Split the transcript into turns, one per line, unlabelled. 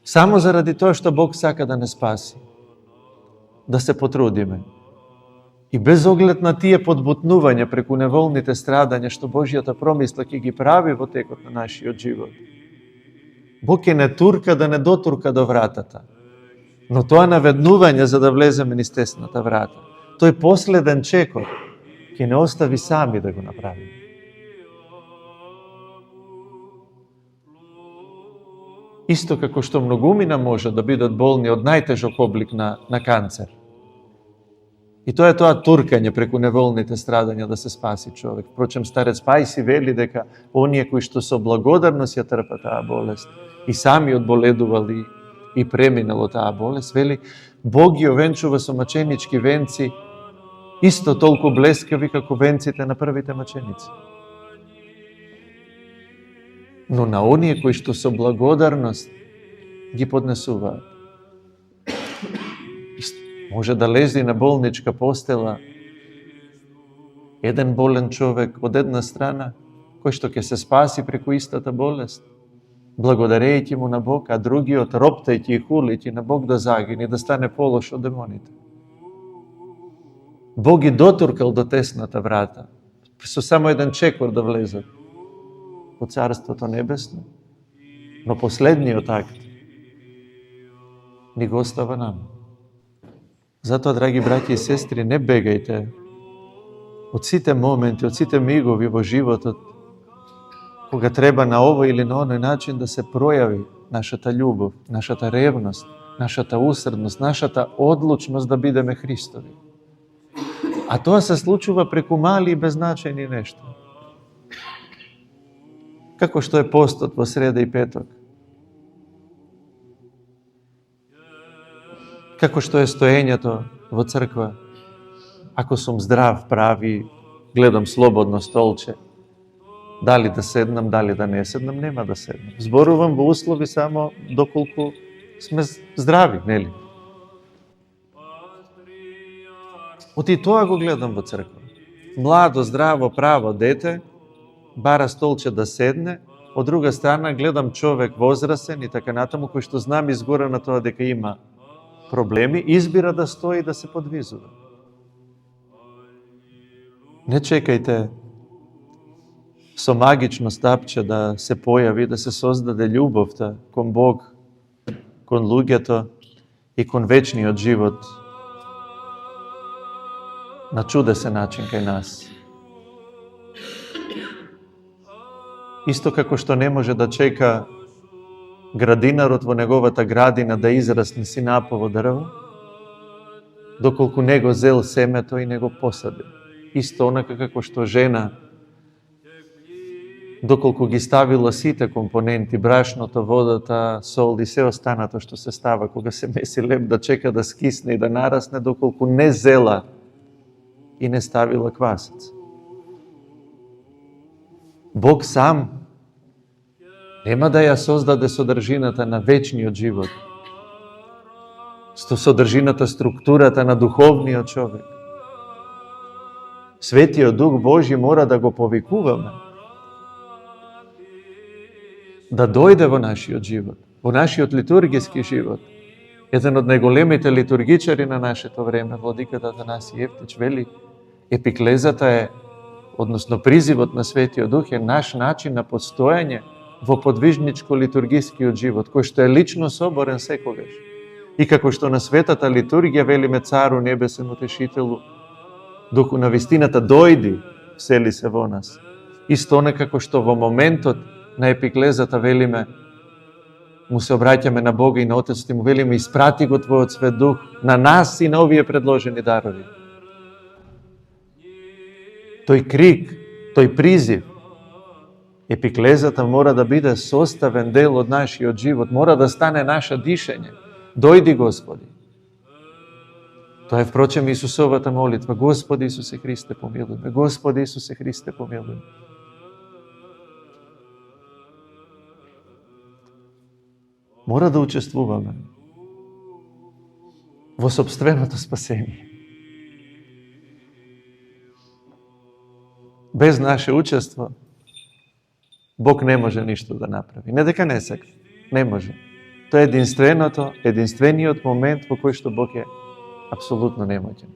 Samo zaradi to što Bog saka da ne spasi. Da se potrudime. I bez ogled na tije podbutnuvanja preku nevolните stradanja što Božjata promisla ki gi pravi во текот на нашиот живот. Бог не турка да не дотурка до вратата. Но тоа наведнување за да влеземе низ тесната врата. Тој последен чекор ќе не остави сами да го направиме. Исто како што многумина може да бидат болни од најтежок облик на канцер. И тоа е тоа туркање преку неволните страдања да се спаси човек. Впрочем, старец Пајси вели дека оние кои што со благодарност ја трпат таа болест и сами одболедували и преминало таа болест, вели, Бог ги овенчува со маченички венци исто толку блескави како венците на првите маченици. Но на оние кои што со благодарност ги поднесуваат. Може да лези на болничка постела еден болен човек од една страна, кој што ќе се спаси преку истата болест, благодарејќи му на Бог, а другиот роптајќи и хулиќи на Бог да загине, да стане полош од демоните. Бог ги дотуркал до тесната врата, со само еден чекор да влезат во Царството Небесно, но последниот акт ни го остава нам. Затоа, драги браќи и сестри, не бегајте од сите моменти, од сите мигови во животот, кога треба на овој или на оној начин да се пројави нашата љубов, нашата ревност, нашата усредност, нашата одлучност да бидеме Христови. А тоа се случува преку мали и беззначајни нешта. Како што е постот во среда и петок. Како што е стоењето во црква. Ако сум здрав, прави, гледам слободно столче, дали да седнам, дали да не седнам, нема да седнам. Зборувам во услови само доколку сме здрави, нели? Оти тоа го гледам во црква. Младо, здраво, право дете, бара столче да седне, од друга страна гледам човек возрасен и така натаму, кој што знам изгора на тоа дека има проблеми, избира да стои и да се подвизува. Не чекајте со магично стапче да се појави, да се создаде љубовта кон Бог, кон луѓето и кон вечниот живот на чудесен начин кај нас. Исто како што не може да чека градинарот во неговата градина да израсне синапово дрво, доколку не го зел семето и не го посади. Исто онака како што жена, доколку ги ставила сите компоненти, брашното, водата, сол и се останато што се става кога се меси леб, да чека да скисне и да нарасне, доколку не зела и не ставила квасец. Бог сам нема да ја создаде содржината на вечниот живот, содржината, структурата на духовниот човек. Светиот Дух Божји мора да го повикуваме, да дојде во нашиот живот, во нашиот литургиски живот. Еден од најголемите литургичари на нашето време, владиката Атанасиј Евтич, вели, епиклезата е, односно призивот на Светиот Дух е наш начин на постојање во подвижничко литургискиот живот, кој што е лично соборен секогаш. И како што на светата литургија велиме Цару Небесен Утешителу, доку на вистината дојди, всели се во нас. Исто како што во моментот на епиклезата велиме, му се обраќаме на Бога и на Отецот и му велиме, испрати го Твојот Свет Дух на нас и на овие предложени дарови. Тој крик, тој призив, епиклезата мора да биде составен дел од нашиот живот, мора да стане наше дишење. Дојди, Господи. Тоа е, впрочем, Исусовата молитва. Господи Исусе Христе, помилуј ме. Господи Исусе Христе, помилуј ме. Мора да учествуваме во сопственото спасение. Без наше учество Бог не може ништо да направи. Не дека не сака, не може. To je единствениот момент во кој што Бог е апсолутно немоќен.